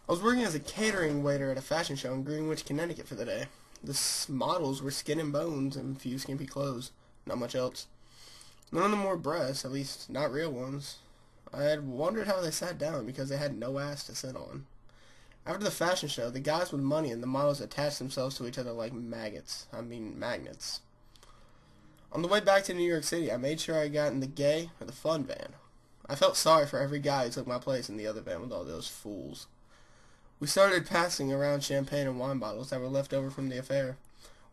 I was working as a catering waiter at a fashion show in Greenwich, Connecticut for the day. The models were skin and bones and a few skimpy clothes. Not much else. None of them wore breasts, at least not real ones. I had wondered how they sat down because they had no ass to sit on. After the fashion show, the guys with money and the models attached themselves to each other like magnets. On the way back to New York City, I made sure I got in the gay or the fun van. I felt sorry for every guy who took my place in the other van with all those fools. We started passing around champagne and wine bottles that were left over from the affair.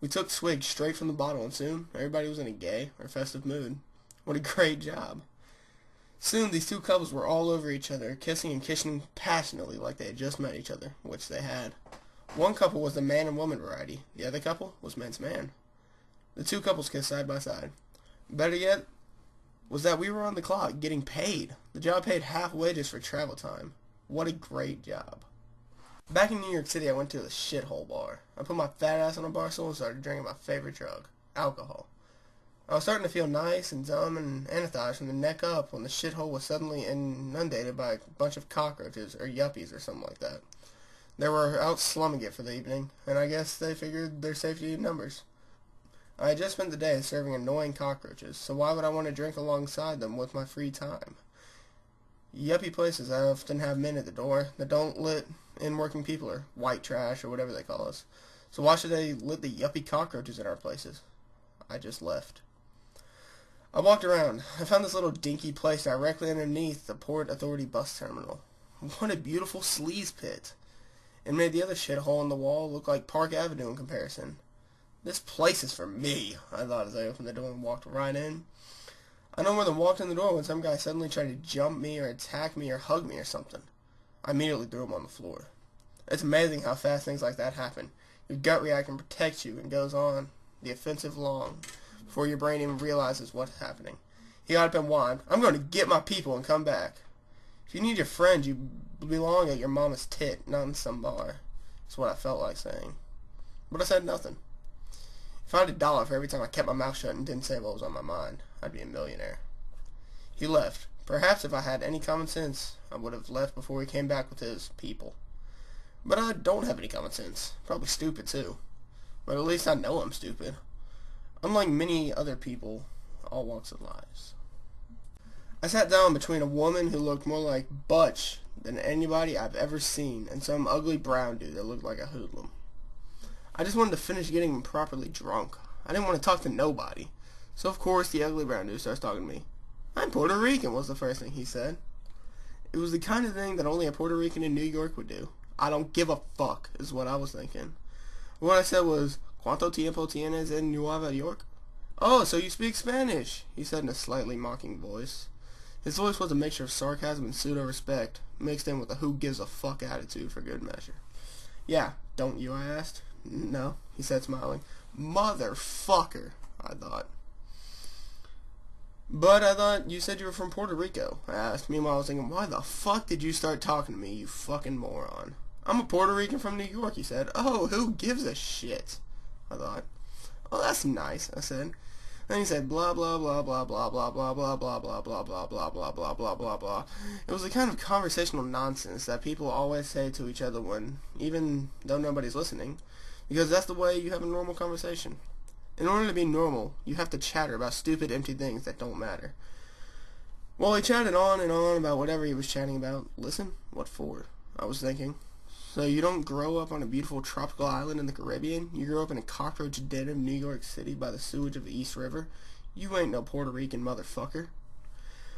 We took swigs straight from the bottle, and soon everybody was in a gay or festive mood. What a great job. Soon these two couples were all over each other, kissing and kissing passionately like they had just met each other, which they had. One couple was the man and woman variety. The other couple was man's man. The two couples kissed side by side. Better yet was that we were on the clock, getting paid. The job paid half wages for travel time. What a great job. Back in New York City, I went to a shithole bar. I put my fat ass on a bar stool and started drinking my favorite drug, alcohol. I was starting to feel nice and dumb and anesthetic from the neck up when the shithole was suddenly inundated by a bunch of cockroaches or yuppies or something like that. They were out slumming it for the evening, and I guess they figured their safety in numbers. I had just spent the day serving annoying cockroaches, so why would I want to drink alongside them with my free time? Yuppie places often have men at the door that don't let in working people or white trash or whatever they call us. So why should they let the yuppie cockroaches in our places? I just left. I walked around. I found this little dinky place directly underneath the Port Authority bus terminal. What a beautiful sleaze pit. It made the other shithole in the wall look like Park Avenue in comparison. This place is for me, I thought as I opened the door and walked right in. I no more than walked in the door when some guy suddenly tried to jump me or attack me or hug me or something. I immediately threw him on the floor. It's amazing how fast things like that happen. Your gut reaction protects you and goes on the offensive long before your brain even realizes what's happening. He got up and whined, "I'm going to get my people and come back." If you need your friends, you belong at your mama's tit, not in some bar. That's what I felt like saying. But I said nothing. If I had $1 for every time I kept my mouth shut and didn't say what was on my mind, I'd be a millionaire. He left. Perhaps if I had any common sense, I would have left before he came back with his people. But I don't have any common sense. Probably stupid, too. But at least I know I'm stupid. Unlike many other people, all walks of lives. I sat down between a woman who looked more like Butch than anybody I've ever seen and some ugly brown dude that looked like a hoodlum. I just wanted to finish getting properly drunk. I didn't want to talk to nobody. So of course the ugly brown dude starts talking to me. "I'm Puerto Rican," was the first thing he said. It was the kind of thing that only a Puerto Rican in New York would do. I don't give a fuck, is what I was thinking. What I said was, "¿Cuánto tiempo tienes en Nueva York?" "Oh, so you speak Spanish," he said in a slightly mocking voice. His voice was a mixture of sarcasm and pseudo-respect, mixed in with a who-gives-a-fuck attitude for good measure. "Yeah, don't you?" I asked. "No," he said, smiling. "Motherfucker," I thought. "But I thought you said you were from Puerto Rico," I asked. Meanwhile, I was thinking, why the fuck did you start talking to me, you fucking moron? "I'm a Puerto Rican from New York," he said. "Oh, who gives a shit?" I thought. "Oh, that's nice," I said. Then he said blah blah blah blah blah blah blah blah blah blah blah blah blah blah blah blah blah blah. It was the kind of conversational nonsense that people always say to each other when, even though nobody's listening, because that's the way you have a normal conversation. In order to be normal, you have to chatter about stupid, empty things that don't matter. Well, he chatted on and on about whatever he was chatting about. Listen, what for? I was thinking. So you don't grow up on a beautiful tropical island in the Caribbean? You grow up in a cockroach den of New York City by the sewage of the East River? You ain't no Puerto Rican motherfucker.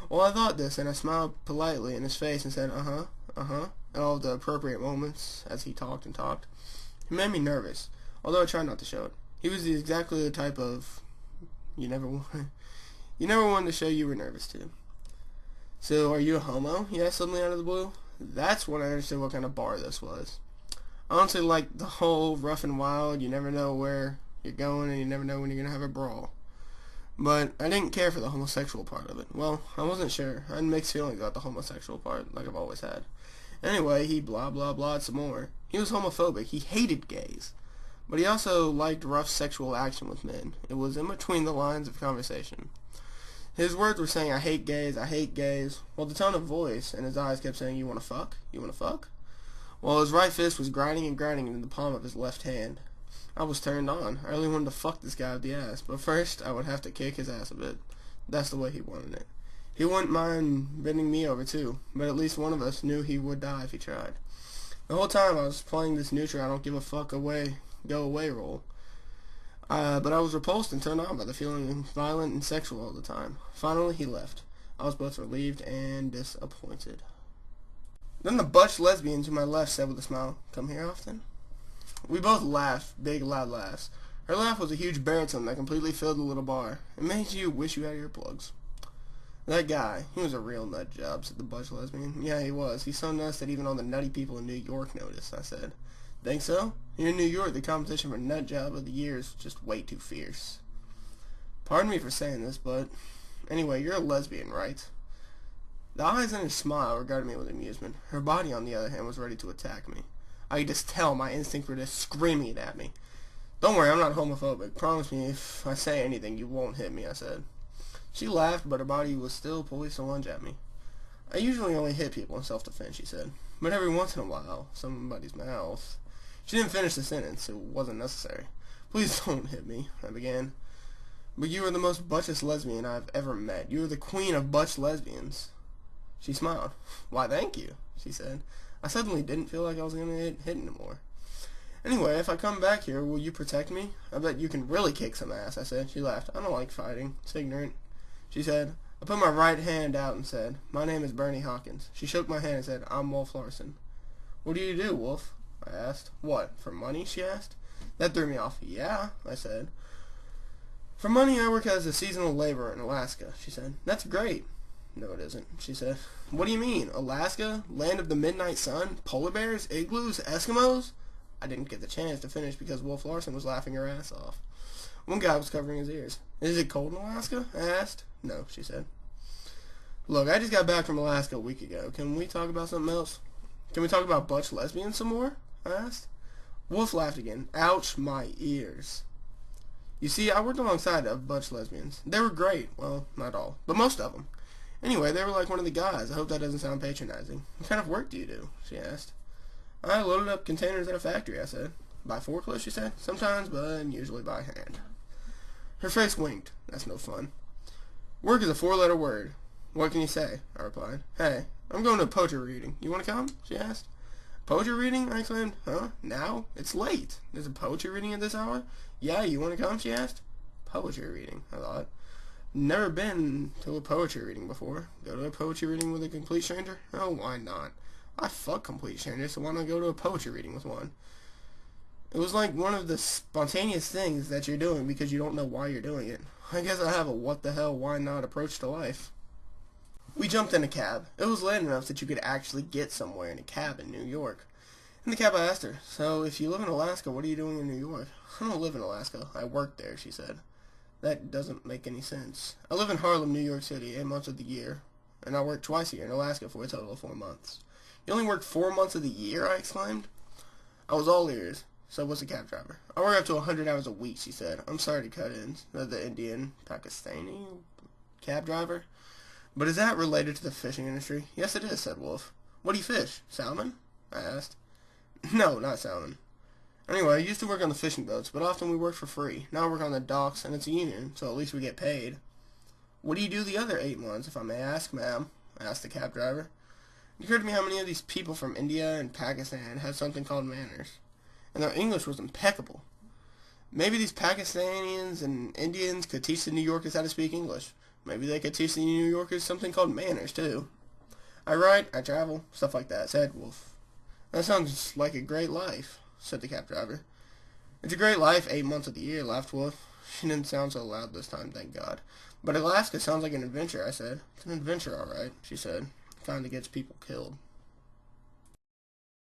Well, I thought this, and I smiled politely in his face and said, at all the appropriate moments as he talked and talked. It made me nervous, although I tried not to show it. He was exactly the type of... You never wanted to show you were nervous, too. "So, are you a homo?" he asked suddenly out of the blue. That's when I understood what kind of bar this was. I honestly liked the whole rough and wild, you never know where you're going and you never know when you're going to have a brawl. But I didn't care for the homosexual part of it. Well, I wasn't sure. I had mixed feelings about the homosexual part, like I've always had. Anyway, he blah blah blahed some more. He was homophobic. He hated gays. But he also liked rough sexual action with men. It was in between the lines of conversation. His words were saying, I hate gays, while the tone of voice and his eyes kept saying, you wanna fuck? You wanna fuck? while his right fist was grinding and grinding into the palm of his left hand. I was turned on. I really wanted to fuck this guy up the ass, but first I would have to kick his ass a bit. That's the way he wanted it. He wouldn't mind bending me over too, but at least one of us knew he would die if he tried. The whole time I was playing this neutral I don't give a fuck go away role. But I was repulsed and turned on by the feeling of violent and sexual all the time. Finally he left. I was both relieved and disappointed. Then the butch lesbian to my left said with a smile, "Come here often?" We both laughed, big loud laughs. Her laugh was a huge baritone that completely filled the little bar. It made you wish you had earplugs. "That guy, he was a real nut job," said the butch lesbian. "Yeah, he was. He's so nuts that even all the nutty people in New York noticed," I said. "Think so? Here in New York, the competition for nut job of the year is just way too fierce." Pardon me for saying this, but anyway, you're a lesbian, right? The eyes in her smile regarded me with amusement. Her body, on the other hand, was ready to attack me. I could just tell my instincts were just screaming it at me. "Don't worry, I'm not homophobic. Promise me if I say anything, you won't hit me," I said. She laughed, but her body was still poised to lunge at me. "I usually only hit people in self-defense," she said. "But every once in a while, somebody's mouth." She didn't finish the sentence. It wasn't necessary. "Please don't hit me," I began. "But you are the most butchest lesbian I've ever met. You are the queen of butch lesbians." She smiled. "Why, thank you," she said. I suddenly didn't feel like I was going to get hit anymore. "Anyway, if I come back here, will you protect me? I bet you can really kick some ass," I said. She laughed. "I don't like fighting. It's ignorant." She said. I put my right hand out and said, "My name is Bernie Hawkins." She shook my hand and said, "I'm Wolf Larson." "What do you do, Wolf?" I asked. "What, for money?" she asked. That threw me off. "Yeah," I said. "For money, I work as a seasonal laborer in Alaska," she said. "That's great." "No, it isn't," she said. "What do you mean? Alaska? Land of the midnight sun? Polar bears? Igloos? Eskimos?" I didn't get the chance to finish because Wolf Larson was laughing her ass off. One guy was covering his ears. "Is it cold in Alaska?" I asked. "No," she said. "Look, I just got back from Alaska a week ago. Can we talk about something else?" "Can we talk about butch lesbians some more?" I asked. Wolf laughed again. "Ouch, my ears." You see, I worked alongside of butch lesbians. They were great. Well, not all, but most of them. Anyway, they were like one of the guys. I hope that doesn't sound patronizing. "What kind of work do you do?" she asked. "I loaded up containers at a factory," I said. "By forklift?" she said. "Sometimes, but usually by hand." Her face winked. "That's no fun." "Work is a 4-letter word." "What can you say?" I replied. "Hey, I'm going to a poetry reading. You want to come?" she asked. "Poetry reading?" I exclaimed. "Huh? Now? It's late. There's a poetry reading at this hour?" "Yeah, you want to come?" she asked. Poetry reading, I thought. Never been to a poetry reading before. Go to a poetry reading with a complete stranger? Oh, why not? I fuck complete strangers, so why not go to a poetry reading with one? It was like one of the spontaneous things that you're doing because you don't know why you're doing it. I guess I have a what the hell, why not approach to life. We jumped in a cab. It was late enough that you could actually get somewhere in a cab in New York. In the cab I asked her, "So if you live in Alaska, what are you doing in New York?" "I don't live in Alaska. I work there," she said. That doesn't make any sense. "I live in Harlem, New York City, 8 months of the year, and I work twice a year in Alaska for a total of 4 months." "You only work 4 months of the year?" I exclaimed. I was all ears. "So was the cab driver." "I work up to 100 hours a week," she said. "I'm sorry to cut in," the Indian, Pakistani cab driver. "But is that related to the fishing industry?" "Yes, it is," said Wolf. "What do you fish? Salmon?" I asked. "No, not salmon." "Anyway, I used to work on the fishing boats, but often we work for free. Now I work on the docks, and it's a union, so at least we get paid." "What do you do the other 8 months, if I may ask, ma'am?" I asked the cab driver. It occurred to me how many of these people from India and Pakistan had something called manners, and their English was impeccable. Maybe these Pakistanians and Indians could teach the New Yorkers how to speak English. Maybe they could teach the New Yorkers something called manners, too. "I write, I travel, stuff like that," said Wolf. "That sounds like a great life," said the cab driver. "It's a great life 8 months of the year," laughed Wolf. She didn't sound so loud this time, thank God. "But Alaska sounds like an adventure," I said. "It's an adventure, all right," she said. "Kinda gets people killed."